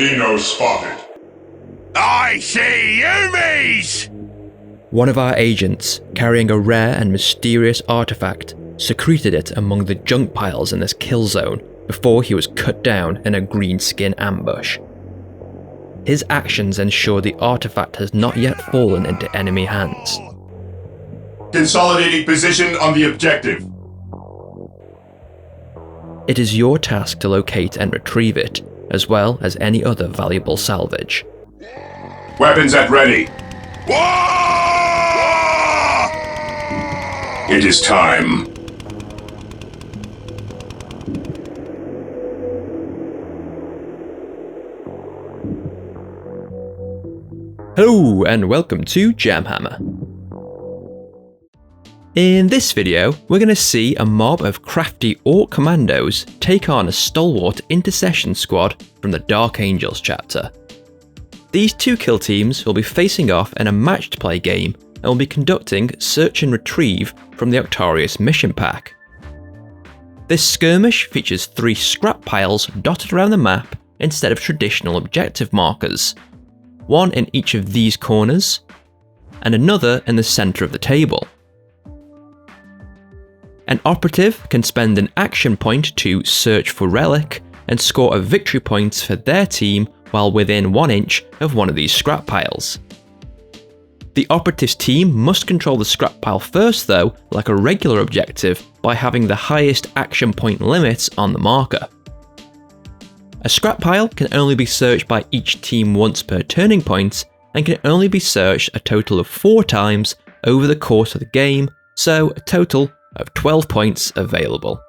Dino spotted. I see Yumis! One of our agents, carrying a rare and mysterious artifact, secreted it among the junk piles in this kill zone before he was cut down in a greenskin ambush. His actions ensure the artifact has not yet fallen into enemy hands. Consolidating position on the objective. It is your task to locate and retrieve it, as well as any other valuable salvage. Weapons at ready. It is time. Hello and welcome to JamHammer. In this video, we're going to see a mob of crafty Ork Kommandos take on a stalwart Intercession Squad from the Dark Angels chapter. These two kill teams will be facing off in a matched play game and will be conducting search and retrieve from the Octarius mission pack. This skirmish features 3 scrap piles dotted around the map instead of traditional objective markers, one in each of these corners, and another in the centre of the table. An operative can spend an action point to search for relic and score a victory point for their team while within 1 inch of one of these scrap piles. The operative's team must control the scrap pile first though, like a regular objective, by having the highest action point limits on the marker. A scrap pile can only be searched by each team once per turning point, and can only be searched a total of 4 times over the course of the game, so a total of 12 points available.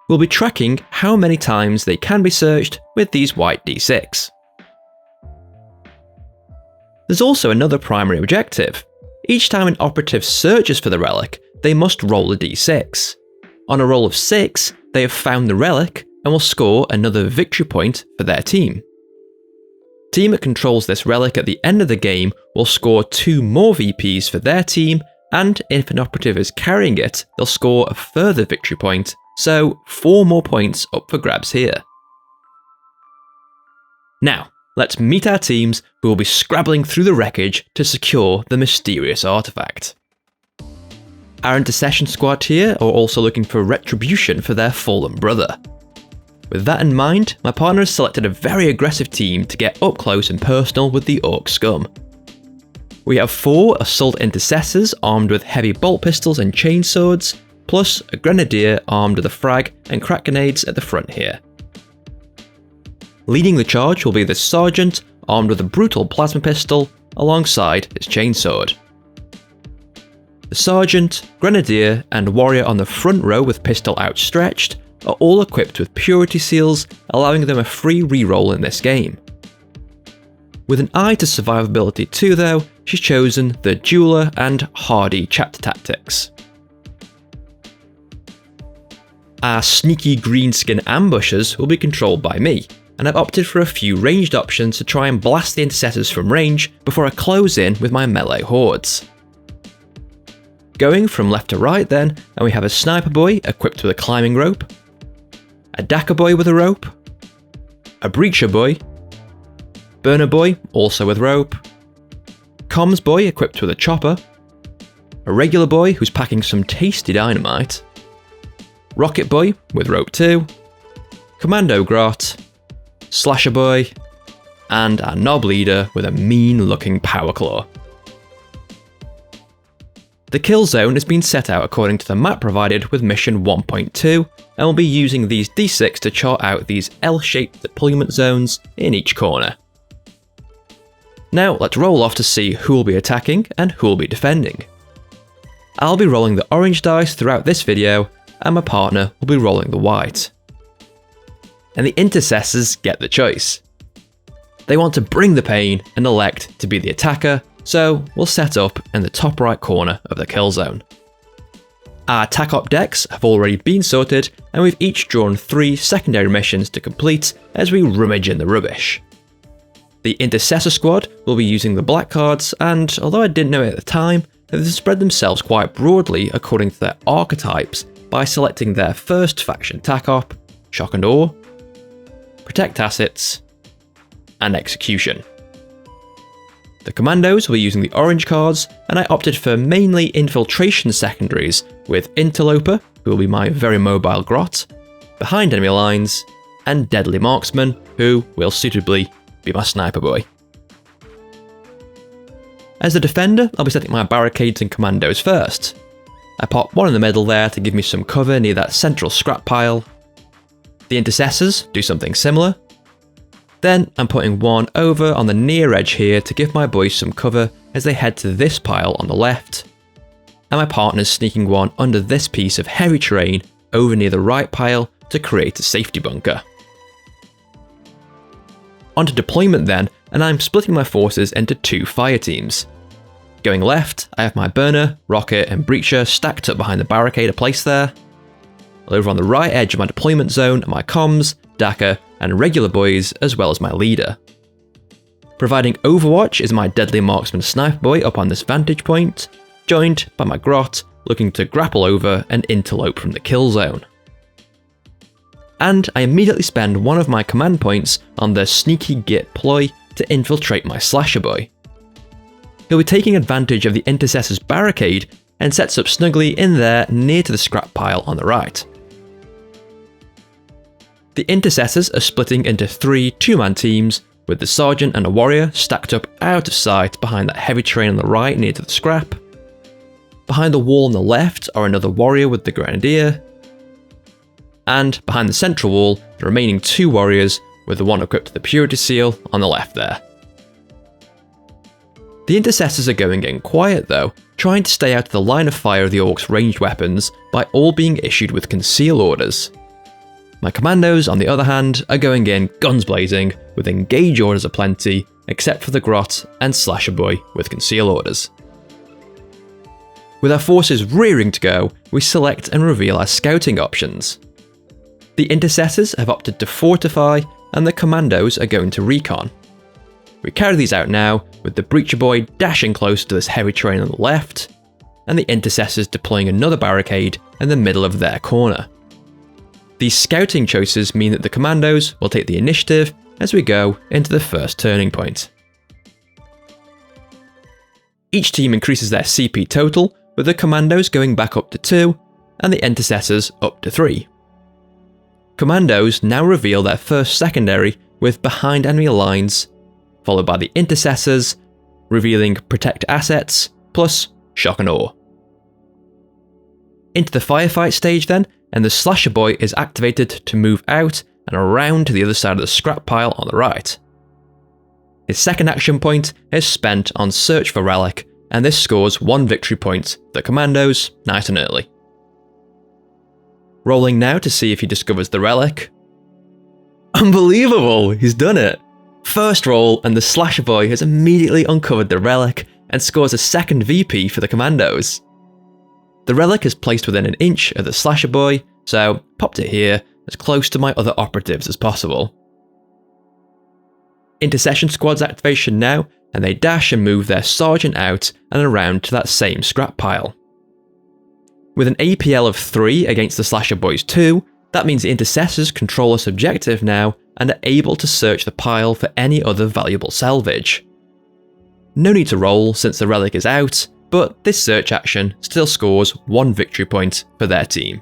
We'll be tracking how many times they can be searched with these white d6. There's also another primary objective. Each time an operative searches for the relic, they must roll a d6. On a roll of 6, they have found the relic and will score another victory point for their team. Team that controls this relic at the end of the game will score 2 more VPs for their team, and if an operative is carrying it, they'll score a further victory point, so 4 more points up for grabs here. Now, let's meet our teams who will be scrabbling through the wreckage to secure the mysterious artifact. Our Intercession Squad here are also looking for retribution for their fallen brother. With that in mind, my partner has selected a very aggressive team to get up close and personal with the Ork scum. We have 4 assault intercessors armed with heavy bolt pistols and chainswords, plus a grenadier armed with a frag and crack grenades at the front here. Leading the charge will be the sergeant armed with a brutal plasma pistol alongside his chainsword. The sergeant, grenadier and warrior on the front row with pistol outstretched are all equipped with purity seals, allowing them a free reroll in this game. With an eye to survivability too though, she's chosen the jeweler and hardy chapter tactics. Our sneaky greenskin ambushers will be controlled by me, and I've opted for a few ranged options to try and blast the intercessors from range before I close in with my melee hordes. Going from left to right then, and we have a sniper boy equipped with a climbing rope, a Daka boy with a rope, a breacher boy, burner boy also with rope, comms boy equipped with a chopper, a regular boy who's packing some tasty dynamite, rocket boy with rope too, commando grot, slasher boy, and our knob leader with a mean looking power claw. The kill zone has been set out according to the map provided with mission 1.2, and we'll be using these d6 to chart out these L-shaped deployment zones in each corner. Now let's roll off to see who will be attacking and who will be defending. I'll be rolling the orange dice throughout this video, and my partner will be rolling the white. And the intercessors get the choice. They want to bring the pain and elect to be the attacker, so we'll set up in the top right corner of the kill zone. Our attack op decks have already been sorted, and we've each drawn 3 secondary missions to complete as we rummage in the rubbish. The Intercessor Squad will be using the black cards, and although I didn't know it at the time, they've spread themselves quite broadly according to their archetypes by selecting their first faction attack op, Shock and Awe, protect assets, and execution. The commandos were using the orange cards, and I opted for mainly infiltration secondaries with Interloper, who will be my very mobile grot, behind enemy lines, and Deadly Marksman, who will suitably be my sniper boy. As a defender, I'll be setting my barricades and commandos first. I pop one in the middle there to give me some cover near that central scrap pile. The Intercessors do something similar. Then I'm putting one over on the near edge here to give my boys some cover as they head to this pile on the left. And my partner's sneaking one under this piece of heavy terrain over near the right pile to create a safety bunker. Onto deployment then, and I'm splitting my forces into 2 fire teams. Going left, I have my burner, rocket and breacher stacked up behind the barricade I placed there. Over on the right edge of my deployment zone are my comms, Dakar and regular boys as well as my leader. Providing overwatch is my Deadly Marksman sniper boy up on this vantage point, joined by my grot looking to grapple over and interlope from the kill zone. And I immediately spend one of my command points on the sneaky git ploy to infiltrate my slasher boy. He'll be taking advantage of the Intercessor's barricade and sets up snugly in there near to the scrap pile on the right. The Intercessors are splitting into 3 2-man teams, with the Sergeant and a Warrior stacked up out of sight behind that heavy terrain on the right near to the scrap. Behind the wall on the left are another Warrior with the Grenadier. And behind the central wall, the remaining 2 Warriors, with the one equipped to the Purity Seal on the left there. The Intercessors are going in quiet though, trying to stay out of the line of fire of the Orcs' ranged weapons by all being issued with conceal orders. My commandos, on the other hand, are going in guns blazing, with engage orders aplenty, except for the grot and slasher boy with conceal orders. With our forces rearing to go, we select and reveal our scouting options. The Intercessors have opted to fortify, and the commandos are going to recon. We carry these out now, with the breacher boy dashing close to this heavy terrain on the left, and the Intercessors deploying another barricade in the middle of their corner. These scouting choices mean that the commandos will take the initiative as we go into the first turning point. Each team increases their CP total, with the commandos going back up to 2, and the Intercessors up to 3. Commandos now reveal their first secondary with behind enemy lines, followed by the Intercessors, revealing protect assets, plus shock and awe. Into the firefight stage then, and the slasher boy is activated to move out and around to the other side of the scrap pile on the right. His second action point is spent on search for relic, and this scores 1 victory point for the commandos nice and early. Rolling now to see if he discovers the relic. Unbelievable, he's done it! First roll, and the slasher boy has immediately uncovered the relic and scores a second VP for the commandos. The relic is placed within an inch of the slasher boy, so popped it here as close to my other operatives as possible. Intercession Squad's activation now, and they dash and move their sergeant out and around to that same scrap pile. With an APL of 3 against the slasher boy's 2, that means the Intercessors control this objective now and are able to search the pile for any other valuable salvage. No need to roll since the relic is out, but this search action still scores 1 victory point for their team.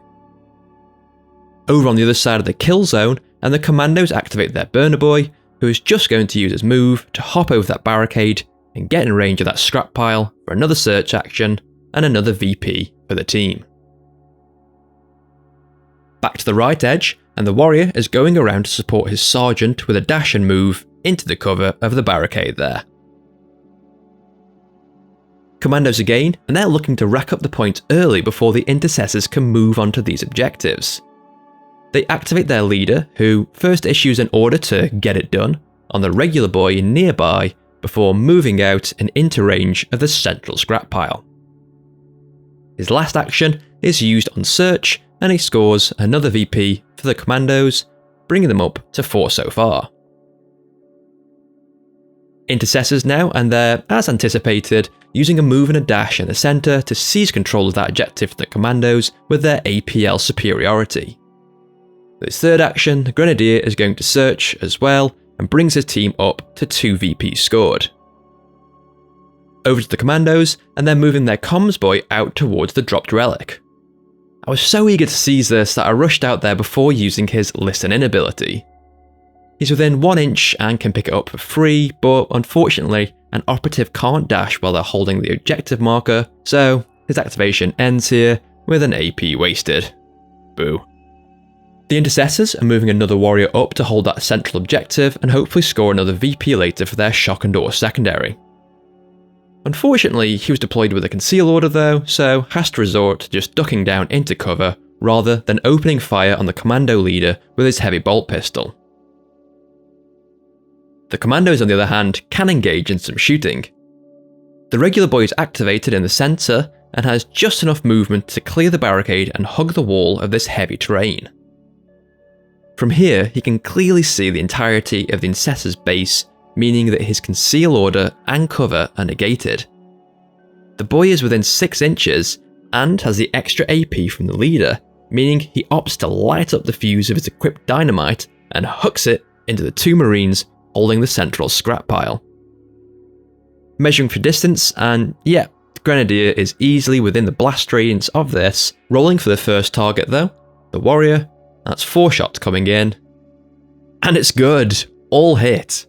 Over on the other side of the kill zone, and the commandos activate their burner boy, who is just going to use his move to hop over that barricade and get in range of that scrap pile for another search action and another VP for the team. Back to the right edge, and the warrior is going around to support his sergeant with a dash and move into the cover of the barricade there. Commandos again, and they're looking to rack up the points early before the Intercessors can move on to these objectives. They activate their leader, who first issues an order to get it done on the regular boy nearby before moving out and into range of the central scrap pile. His last action is used on search, and he scores another VP for the commandos, bringing them up to 4 so far. Intercessors now, and they're, as anticipated, using a move and a dash in the centre to seize control of that objective for the commandos with their APL superiority. This third action, the Grenadier is going to search as well and brings his team up to 2 VPs scored. Over to the Commandos, and they're moving their comms boy out towards the dropped relic. I was so eager to seize this that I rushed out there before using his Listen In ability. He's within 1 inch and can pick it up for free, but unfortunately, an operative can't dash while they're holding the objective marker, so his activation ends here with an AP wasted. Boo. The Intercessors are moving another warrior up to hold that central objective and hopefully score another VP later for their shock and awe secondary. Unfortunately, he was deployed with a conceal order though, so has to resort to just ducking down into cover rather than opening fire on the commando leader with his heavy bolt pistol. The Commandos, on the other hand, can engage in some shooting. The regular boy is activated in the centre and has just enough movement to clear the barricade and hug the wall of this heavy terrain. From here, he can clearly see the entirety of the Intercessor's base, meaning that his conceal order and cover are negated. The boy is within 6 inches and has the extra AP from the leader, meaning he opts to light up the fuse of his equipped dynamite and hooks it into the 2 Marines holding the central scrap pile. Measuring for distance, and yeah, the Grenadier is easily within the blast radius of this, rolling for the first target though, the warrior. That's 4 shots coming in. And it's good, all hit.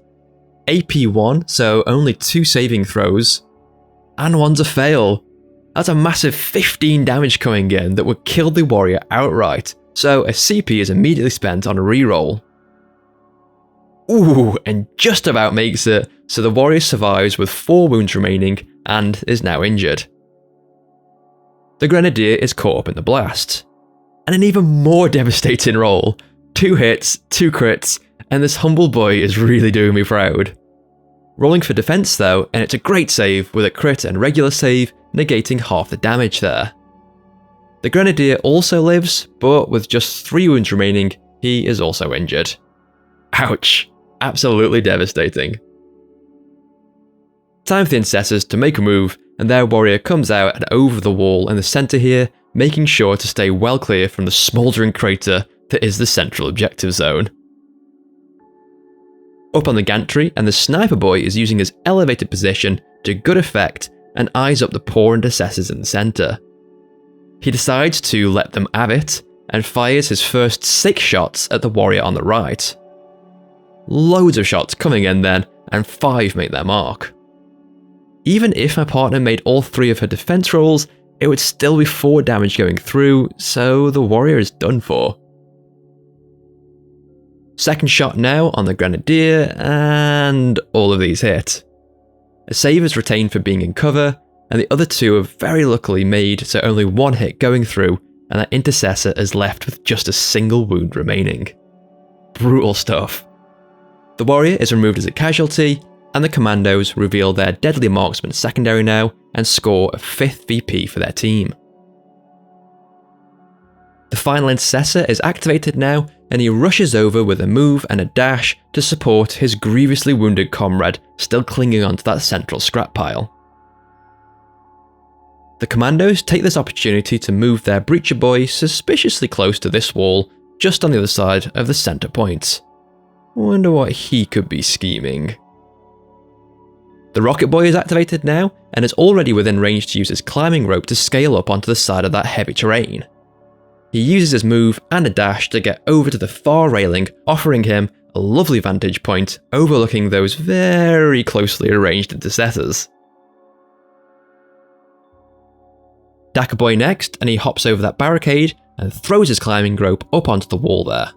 AP 1, so only 2 saving throws, and 1's a fail. That's a massive 15 damage coming in that would kill the warrior outright, so a CP is immediately spent on a reroll. Ooh, and just about makes it, so the warrior survives with 4 wounds remaining and is now injured. The Grenadier is caught up in the blast. And an even more devastating roll. 2 hits, 2 crits, and this humble boy is really doing me proud. Rolling for defense though, and it's a great save with a crit and regular save negating half the damage there. The Grenadier also lives, but with just 3 wounds remaining, he is also injured. Ouch, absolutely devastating. Time for the Intercessors to make a move, and their warrior comes out and over the wall in the centre here, making sure to stay well clear from the smouldering crater that is the central objective zone. Up on the gantry, and the sniper boy is using his elevated position to good effect and eyes up the poor Intercessors in the centre. He decides to let them have it, and fires his first 6 shots at the warrior on the right. Loads of shots coming in then, and 5 make their mark. Even if my partner made all 3 of her defense rolls, it would still be 4 damage going through, so the warrior is done for. Second shot now on the Grenadier, and all of these hit. A save is retained for being in cover, and the other 2 are very luckily made, so only 1 hit going through, and that Intercessor is left with just a single wound remaining. Brutal stuff. The warrior is removed as a casualty, and the Commandos reveal their deadly marksman secondary now and score a 5th VP for their team. The final Intercessor is activated now, and he rushes over with a move and a dash to support his grievously wounded comrade still clinging onto that central scrap pile. The Commandos take this opportunity to move their breacher boy suspiciously close to this wall, just on the other side of the centre point. Wonder what he could be scheming. The rocket boy is activated now, and is already within range to use his climbing rope to scale up onto the side of that heavy terrain. He uses his move and a dash to get over to the far railing, offering him a lovely vantage point overlooking those very closely arranged Intercessors. Dakka boy next, and he hops over that barricade and throws his climbing rope up onto the wall there.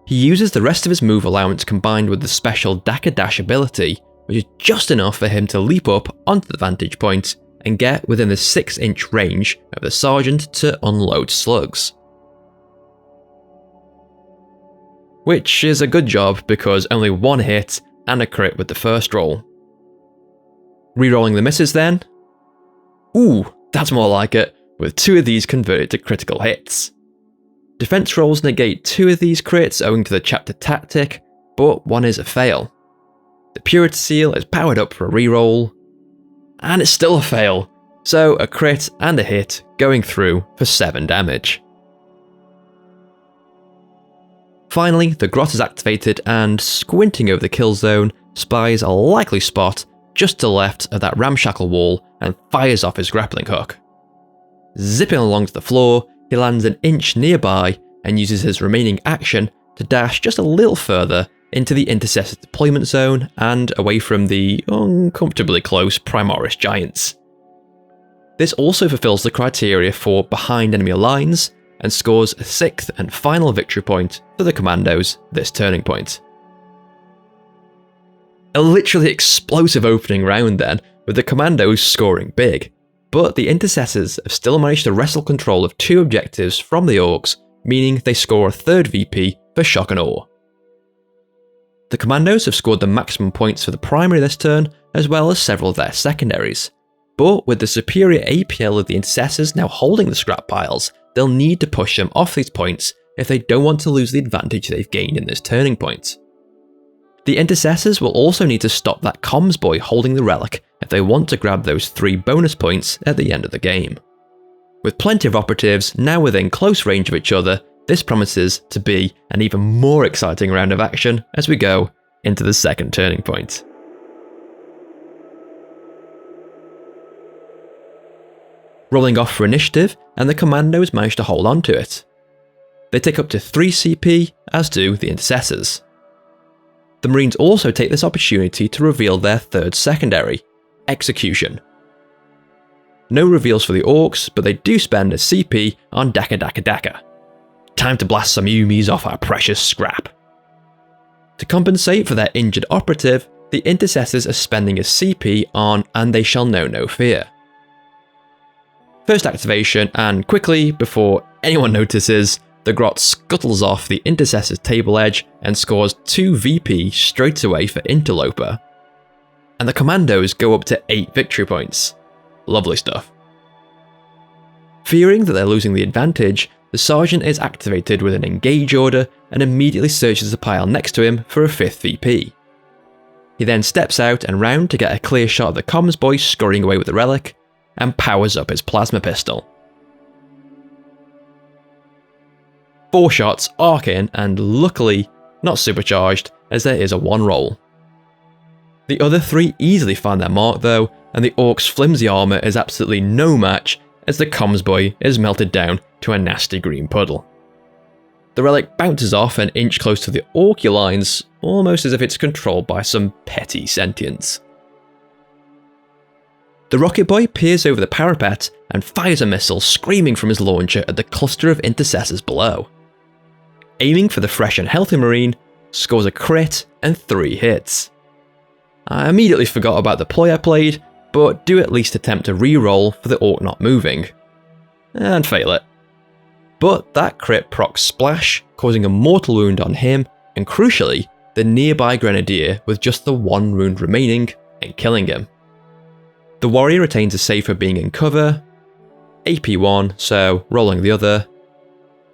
He uses the rest of his move allowance combined with the special Dakka dash ability, which is just enough for him to leap up onto the vantage point and get within the 6-inch range of the sergeant to unload slugs. Which is a good job because only 1 hit and a crit with the first roll. Rerolling the misses then. Ooh, that's more like it, with 2 of these converted to critical hits. Defense rolls negate 2 of these crits owing to the chapter tactic, but 1 is a fail. The Purity Seal is powered up for a reroll, and it's still a fail, so a crit and a hit going through for 7 damage. Finally, the grot is activated and, squinting over the kill zone, spies a likely spot just to the left of that ramshackle wall and fires off his grappling hook. Zipping along to the floor, he lands an inch nearby and uses his remaining action to dash just a little further into the Intercessor deployment zone and away from the uncomfortably close Primoris giants. This also fulfills the criteria for behind enemy lines and scores a 6th and final victory point for the Kommandos this turning point. A literally explosive opening round then, with the Kommandos scoring big, but the Intercessors have still managed to wrestle control of 2 objectives from the Orks, meaning they score a 3rd VP for shock and awe. The Kommandos have scored the maximum points for the primary this turn, as well as several of their secondaries. But with the superior APL of the Intercessors now holding the scrap piles, they'll need to push them off these points if they don't want to lose the advantage they've gained in this turning point. The Intercessors will also need to stop that comms boy holding the relic if they want to grab those 3 bonus points at the end of the game. With plenty of operatives now within close range of each other, this promises to be an even more exciting round of action as we go into the second turning point. Rolling off for initiative, and the Kommandos manage to hold on to it. They take up to 3 CP, as do the Intercessors. The Marines also take this opportunity to reveal their 3rd secondary, Execution. No reveals for the Orks, but they do spend a CP on Daka. Time to blast some Yumis off our precious scrap. To compensate for their injured operative, the Intercessors are spending a CP on And They Shall Know No Fear. First activation, and quickly, before anyone notices, the grot scuttles off the Intercessor's table edge and scores 2 VP straight away for Interloper. And the Kommandos go up to 8 victory points. Lovely stuff. Fearing that they're losing the advantage, the Sergeant is activated with an engage order and immediately searches the pile next to him for a 5th VP. He then steps out and round to get a clear shot of the comms boy scurrying away with the relic, and powers up his plasma pistol. 4 shots arc in and luckily not supercharged, as there is a 1 roll. The other 3 easily find their mark though, and the Ork's flimsy armour is absolutely no match as the comms boy is melted down to a nasty green puddle. The relic bounces off an inch close to the Orky lines, almost as if it's controlled by some petty sentience. The rocket boy peers over the parapet and fires a missile screaming from his launcher at the cluster of Intercessors below. Aiming for the fresh and healthy Marine, scores a crit and 3 hits. I immediately forgot about the ploy I played, but do at least attempt to re-roll for the Ork not moving. And fail it. But that crit procs Splash, causing a mortal wound on him, and crucially, the nearby Grenadier with just the 1 wound remaining, and killing him. The warrior retains a save for being in cover, AP 1, so rolling the other,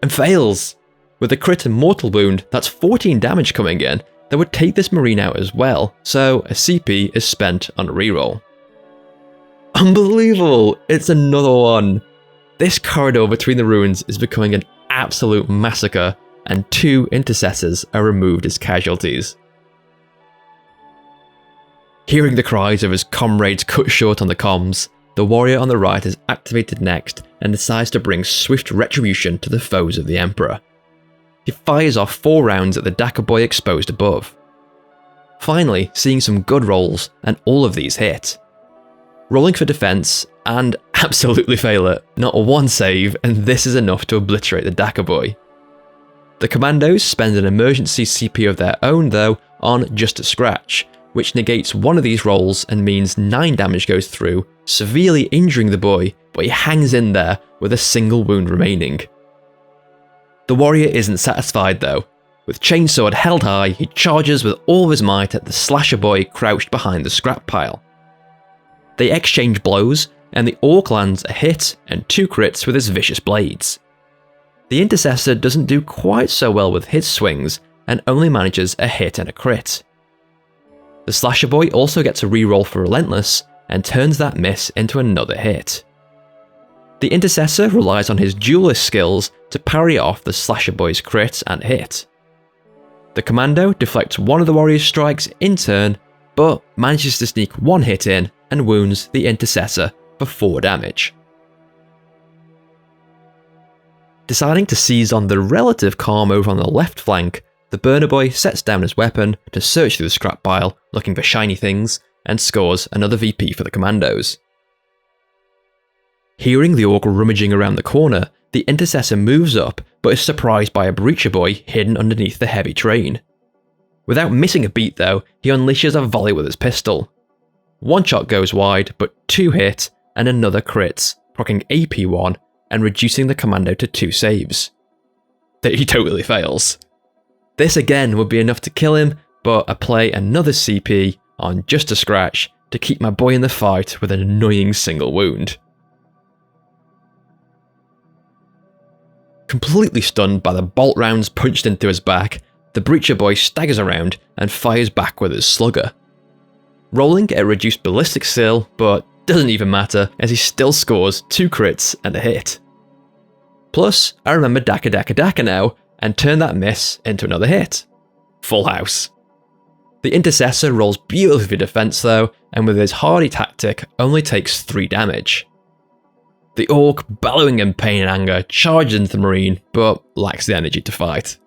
and fails! With a crit and mortal wound, that's 14 damage coming in, that would take this Marine out as well, so a CP is spent on a reroll. Unbelievable! It's another one! This corridor between the ruins is becoming an absolute massacre, and 2 Intercessors are removed as casualties. Hearing the cries of his comrades cut short on the comms, the warrior on the right is activated next and decides to bring swift retribution to the foes of the Emperor. He fires off 4 rounds at the Daka boy exposed above. Finally, seeing some good rolls, and all of these hit. Rolling for defense, and absolutely fail it, not 1 save, and this is enough to obliterate the Daka boy. The Kommandos spend an emergency CP of their own though on Just a Scratch, which negates 1 of these rolls and means 9 damage goes through, severely injuring the boy, but he hangs in there with a single wound remaining. The warrior isn't satisfied though. With chainsword held high, he charges with all of his might at the slasher boy crouched behind the scrap pile. They exchange blows, and the Ork lands a hit and 2 crits with his vicious blades. The Intercessor doesn't do quite so well with his swings, and only manages a hit and a crit. The slasher boy also gets a reroll for Relentless, and turns that miss into another hit. The Intercessor relies on his duelist skills to parry off the slasher boy's crit and hit. The commando deflects one of the warrior's strikes in turn, but manages to sneak one hit in and wounds the intercessor for 4 damage. Deciding to seize on the relative calm over on the left flank, the burner boy sets down his weapon to search through the scrap pile looking for shiny things and scores another VP for the commandos. Hearing the orc rummaging around the corner, the intercessor moves up but is surprised by a breacher boy hidden underneath the heavy train. Without missing a beat though, he unleashes a volley with his pistol. One shot goes wide, but 2 hit and another crits, proccing AP1 and reducing the commando to 2 saves. He totally fails. This again would be enough to kill him, but I play another CP on just a scratch to keep my boy in the fight with an annoying single wound. Completely stunned by the bolt rounds punched into his back, the breacher boy staggers around and fires back with his slugger. Rolling at a reduced ballistic still, but doesn't even matter as he still scores 2 crits and a hit. Plus, I remember Daka Daka Daka now and turn that miss into another hit. Full house. The intercessor rolls beautifully for defense though, and with his hardy tactic only takes 3 damage. The orc, bellowing in pain and anger, charges into the marine, but lacks the energy to fight.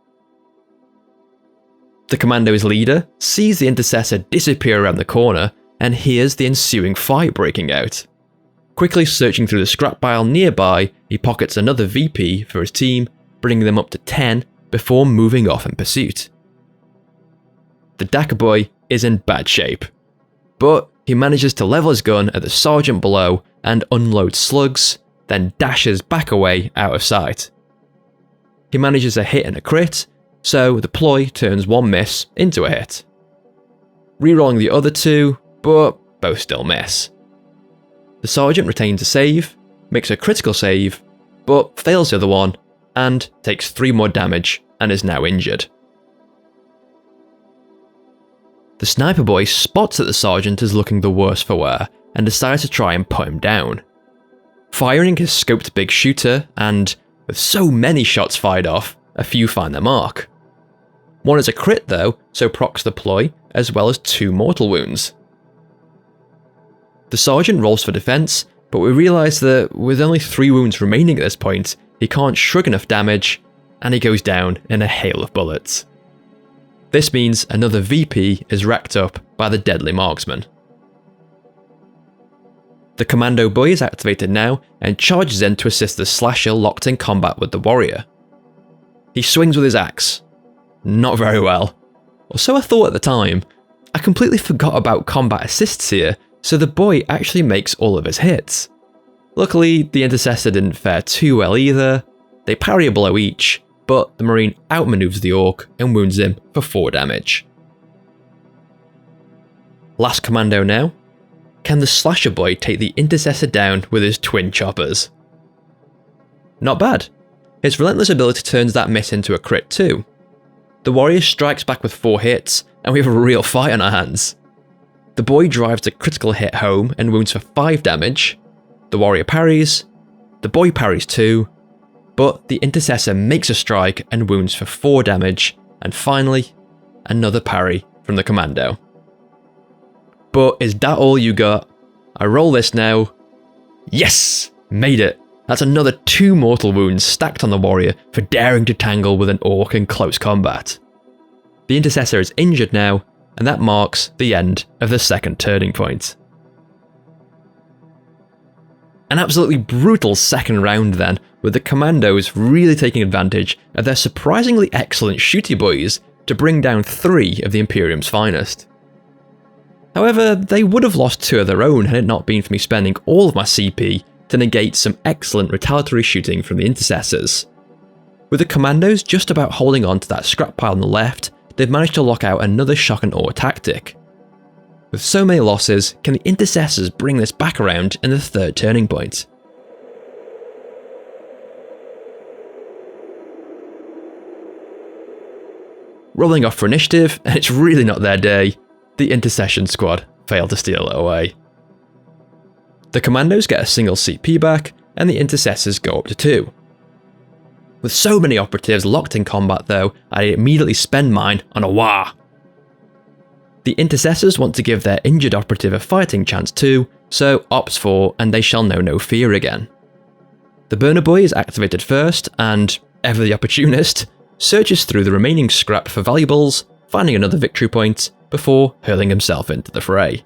The commando's leader sees the intercessor disappear around the corner and hears the ensuing fight breaking out. Quickly searching through the scrap pile nearby, he pockets another VP for his team, bringing them up to 10 before moving off in pursuit. The Daka boy is in bad shape, but he manages to level his gun at the sergeant below and unload slugs, then dashes back away out of sight. He manages a hit and a crit, so the ploy turns 1 miss into a hit. Rerolling the other 2, but both still miss. The sergeant retains a save, makes a critical save, but fails the other one, and takes 3 more damage and is now injured. The sniper boy spots that the sergeant is looking the worse for wear and decides to try and put him down. Firing his scoped big shooter, and with so many shots fired off, a few find their mark. One is a crit though, so procs the ploy, as well as 2 mortal wounds. The sergeant rolls for defense, but we realise that with only 3 wounds remaining at this point, he can't shrug enough damage, and he goes down in a hail of bullets. This means another VP is racked up by the deadly marksman. The commando boy is activated now and charges in to assist the slasher locked in combat with the warrior. He swings with his axe. Not very well. Or so I thought at the time. I completely forgot about combat assists here, so the boy actually makes all of his hits. Luckily, the intercessor didn't fare too well either. They parry a blow each, but the marine outmaneuvers the orc and wounds him for 4 damage. Last commando now. Can the slasher boy take the intercessor down with his twin choppers? Not bad. His relentless ability turns that miss into a crit too. The warrior strikes back with 4 hits, and we have a real fight on our hands. The boy drives a critical hit home and wounds for 5 damage. The warrior parries. The boy parries too. But the intercessor makes a strike and wounds for 4 damage, and finally, another parry from the commando. But is that all you got? I roll this now. Yes! Made it! That's another 2 mortal wounds stacked on the warrior for daring to tangle with an orc in close combat. The intercessor is injured now, and that marks the end of the second turning point. An absolutely brutal second round then, with the commandos really taking advantage of their surprisingly excellent shooty boys to bring down 3 of the Imperium's finest. However, they would have lost 2 of their own had it not been for me spending all of my CP to negate some excellent retaliatory shooting from the intercessors. With the commandos just about holding on to that scrap pile on the left, they've managed to lock out another shock and awe tactic. With so many losses, can the intercessors bring this back around in the third turning point? Rolling off for initiative, and it's really not their day. The Intercession Squad failed to steal it away. The commandos get a single CP back, and the intercessors go up to 2. With so many operatives locked in combat though, I immediately spend mine on a wah. The Intercessors want to give their injured operative a fighting chance too, so opts for and they shall know no fear again. The burner boy is activated first and, ever the opportunist, searches through the remaining scrap for valuables, finding another victory point, before hurling himself into the fray.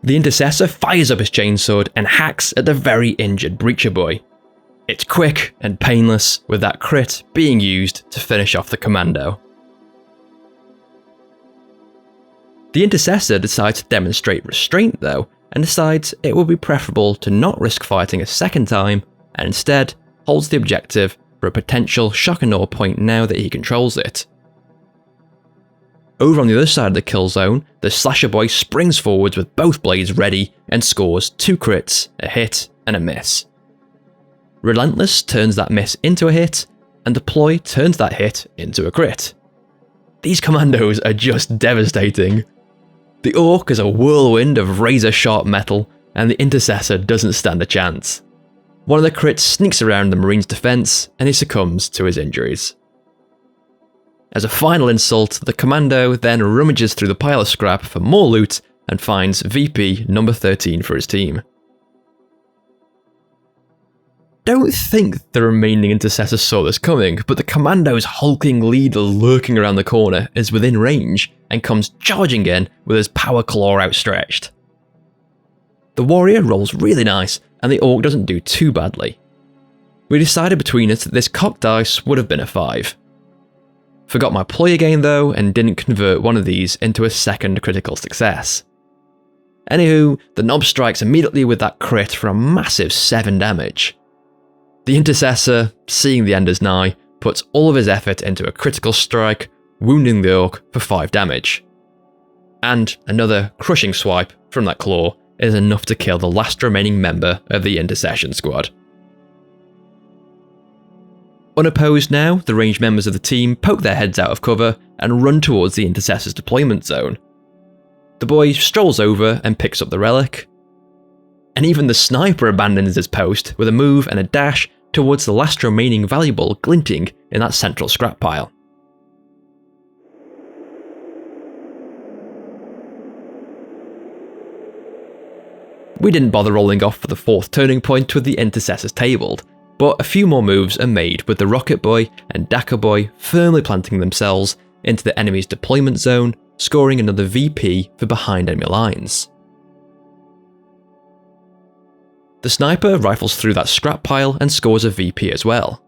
The Intercessor fires up his chainsword and hacks at the very injured breacher boy. It's quick and painless, with that crit being used to finish off the commando. The Intercessor decides to demonstrate restraint though, and decides it would be preferable to not risk fighting a second time, and instead holds the objective for a potential shock and awe point now that he controls it. Over on the other side of the kill zone, the slasher boy springs forwards with both blades ready and scores 2 crits, a hit and a miss. Relentless turns that miss into a hit, and Deploy turns that hit into a crit. These commandos are just devastating. The Ork is a whirlwind of razor-sharp metal, and the Intercessor doesn't stand a chance. One of the crits sneaks around the Marine's defense, and he succumbs to his injuries. As a final insult, the commando then rummages through the pile of scrap for more loot and finds VP number 13 for his team. Don't think the remaining Intercessors saw this coming, but the commando's hulking leader lurking around the corner is within range and comes charging in with his power claw outstretched. The warrior rolls really nice, and the Ork doesn't do too badly. We decided between us that this cocked dice would have been a 5. Forgot my ploy again though, and didn't convert one of these into a second critical success. Anywho, the knob strikes immediately with that crit for a massive 7 damage. The Intercessor, seeing the end as nigh, puts all of his effort into a critical strike, wounding the Ork for 5 damage. And another crushing swipe from that claw is enough to kill the last remaining member of the Intercession Squad. Unopposed now, the ranged members of the team poke their heads out of cover and run towards the Intercessor's deployment zone. The boy strolls over and picks up the relic. And even the sniper abandons his post with a move and a dash towards the last remaining valuable glinting in that central scrap pile. We didn't bother rolling off for the 4th turning point with the Intercessors tabled, but a few more moves are made with the Rocket Boy and Dakka Boy firmly planting themselves into the enemy's deployment zone, scoring another VP for behind enemy lines. The sniper rifles through that scrap pile and scores a VP as well.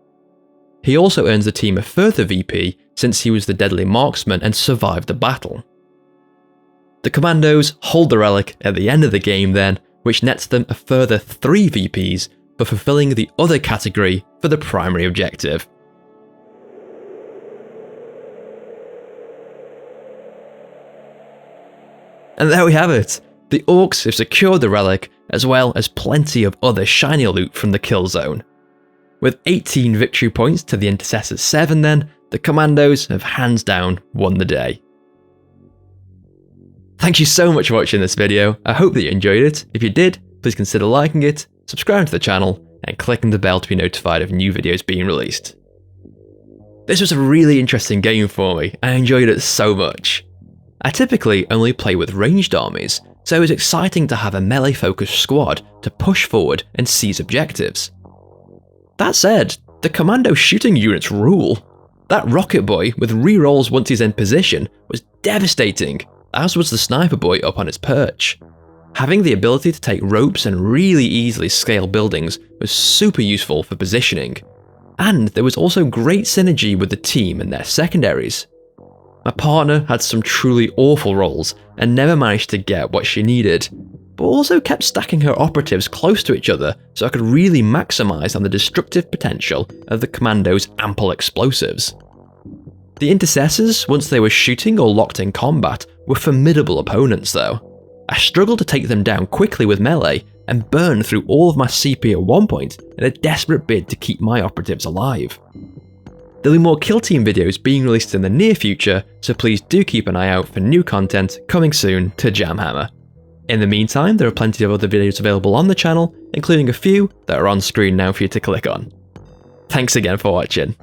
He also earns the team a further VP since he was the deadly marksman and survived the battle. The commandos hold the relic at the end of the game then, which nets them a further 3 VPs for fulfilling the other category for the primary objective. And there we have it. The Orks have secured the relic, as well as plenty of other shiny loot from the kill zone. With 18 victory points to the Intercessors' 7 then, the commandos have hands down won the day. Thank you so much for watching this video. I hope that you enjoyed it. If you did, please consider liking it, subscribing to the channel, and clicking the bell to be notified of new videos being released. This was a really interesting game for me. I enjoyed it so much. I typically only play with ranged armies, so it was exciting to have a melee-focused squad to push forward and seize objectives. That said, the commando shooting units rule. That Rocket Boy with rerolls once he's in position was devastating, as was the Sniper Boy up on its perch. Having the ability to take ropes and really easily scale buildings was super useful for positioning, and there was also great synergy with the team and their secondaries. My partner had some truly awful rolls and never managed to get what she needed, but also kept stacking her operatives close to each other so I could really maximise on the destructive potential of the commando's ample explosives. The Intercessors, once they were shooting or locked in combat, were formidable opponents though. I struggled to take them down quickly with melee and burned through all of my CP at one point in a desperate bid to keep my operatives alive. There'll be more Kill Team videos being released in the near future, so please do keep an eye out for new content coming soon to JamHammer. In the meantime, there are plenty of other videos available on the channel, including a few that are on screen now for you to click on. Thanks again for watching.